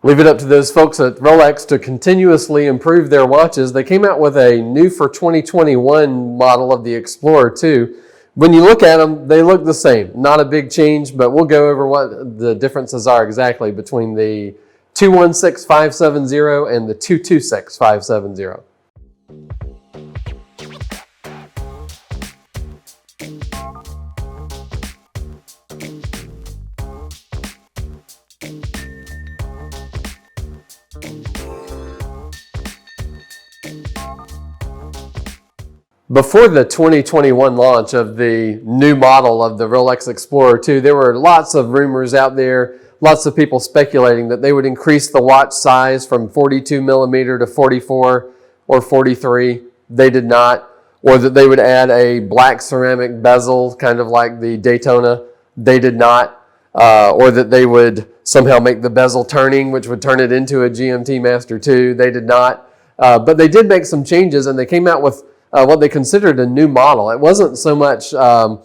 Leave it up to those folks at Rolex to continuously improve their watches. They came out with a new for 2021 model of the Explorer II. When you look at them, they look the same. Not a big change, but we'll go over what the differences are exactly between the 216570 and the 226570. Before the 2021 launch of the new model of the Rolex Explorer II, there were lots of rumors out there, lots of people speculating that they would increase the watch size from 42 millimeter to 44 or 43. They did not. Or that they would add a black ceramic bezel, kind of like the Daytona. They did not. Or that they would somehow make the bezel turning, which would turn it into a GMT Master II. They did not. But they did make some changes, and they came out with what they considered a new model. It wasn't so much an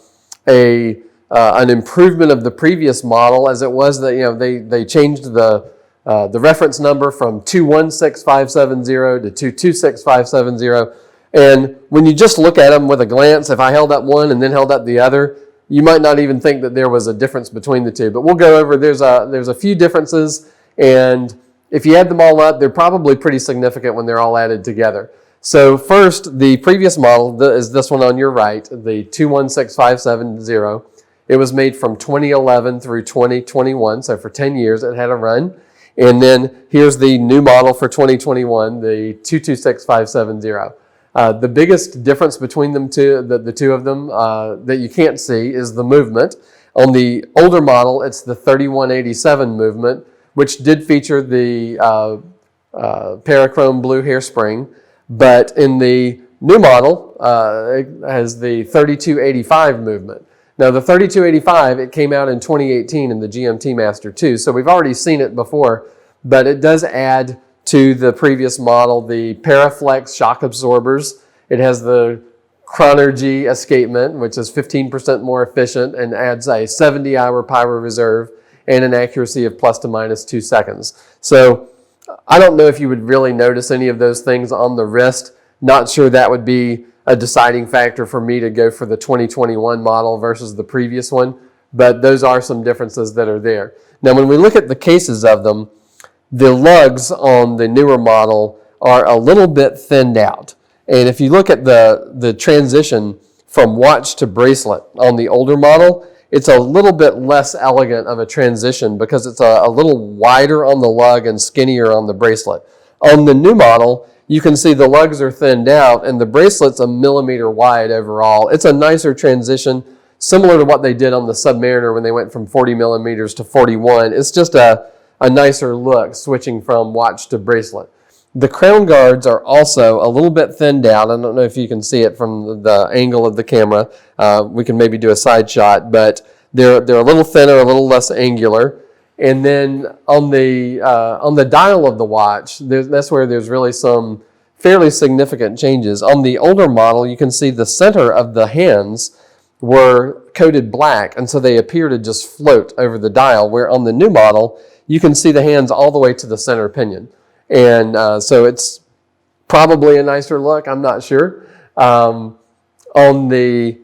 improvement of the previous model as it was that they changed the reference number from 216570 to 226570. And when you just look at them with a glance, if I held up one and then held up the other, you might not even think that there was a difference between the two. But we'll go over, there's a few differences, and if you add them all up, they're probably pretty significant when they're all added together. So first, the previous model is this one on your right, the 216570. It was made from 2011 through 2021, so for 10 years it had a run. And then here's the new model for 2021, the 226570. The biggest difference between them two, the two of them that you can't see is the movement. On the older model, it's the 3187 movement, which did feature the parachrome blue hairspring. But in the new model, it has the 3285 movement. Now the 3285, it came out in 2018 in the GMT Master II, so we've already seen it before, but it does add to the previous model the Paraflex shock absorbers. It has the Chronergy escapement, which is 15% more efficient and adds a 70-hour pyro reserve and an accuracy of plus to minus 2 seconds. So I don't know if you would really notice any of those things on the wrist. Not sure that would be a deciding factor for me to go for the 2021 model versus the previous one, but those are some differences that are there. Now, when we look at the cases of them, the lugs on the newer model are a little bit thinned out. And if you look at the transition from watch to bracelet on the older model, it's a little bit less elegant of a transition because it's a little wider on the lug and skinnier on the bracelet. On the new model, you can see the lugs are thinned out and the bracelet's a millimeter wide overall. It's a nicer transition, similar to what they did on the Submariner when they went from 40 millimeters to 41. It's just a nicer look switching from watch to bracelet. The crown guards are also a little bit thinned out. I don't know if you can see it from the angle of the camera. We can maybe do a side shot, but they're a little thinner, a little less angular. And then on the dial of the watch, that's where there's really some fairly significant changes. On the older model, you can see the center of the hands were coated black, and so they appear to just float over the dial, where on the new model, you can see the hands all the way to the center pinion. And so it's probably a nicer look, I'm not sure. On the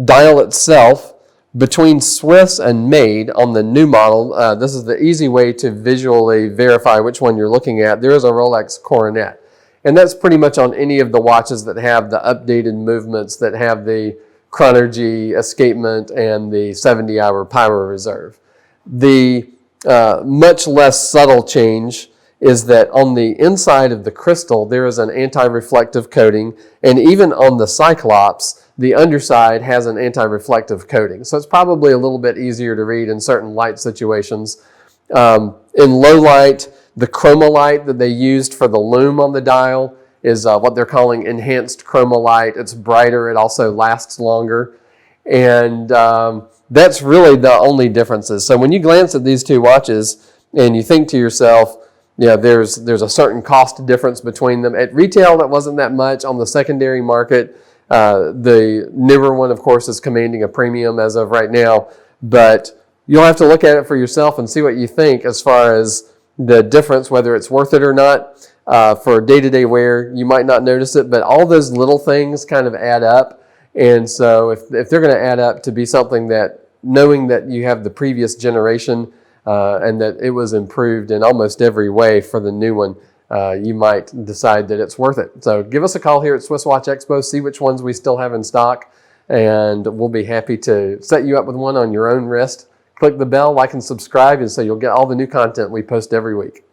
dial itself, between Swiss and Made on the new model, this is the easy way to visually verify which one you're looking at. There is a Rolex Coronet. And that's pretty much on any of the watches that have the updated movements, that have the Chronergy escapement and the 70-hour pyro reserve. The much less subtle change is that on the inside of the crystal, there is an anti-reflective coating, and even on the Cyclops, the underside has an anti-reflective coating. So it's probably a little bit easier to read in certain light situations. In low light, the chromolite that they used for the lume on the dial is what they're calling enhanced chromolite. It's brighter, it also lasts longer, and that's really the only differences. So when you glance at these two watches and you think to yourself, yeah, there's a certain cost difference between them. At retail, that wasn't that much. On the secondary market, the newer one, of course, is commanding a premium as of right now. But you'll have to look at it for yourself and see what you think as far as the difference, whether it's worth it or not. For day-to-day wear, you might not notice it, but all those little things kind of add up. And so if they're going to add up to be something that, knowing that you have the previous generation and that it was improved in almost every way for the new one, you might decide that it's worth it. So give us a call here at Swiss Watch Expo, see which ones we still have in stock, and we'll be happy to set you up with one on your own wrist. Click the bell, like and subscribe, and so you'll get all the new content we post every week.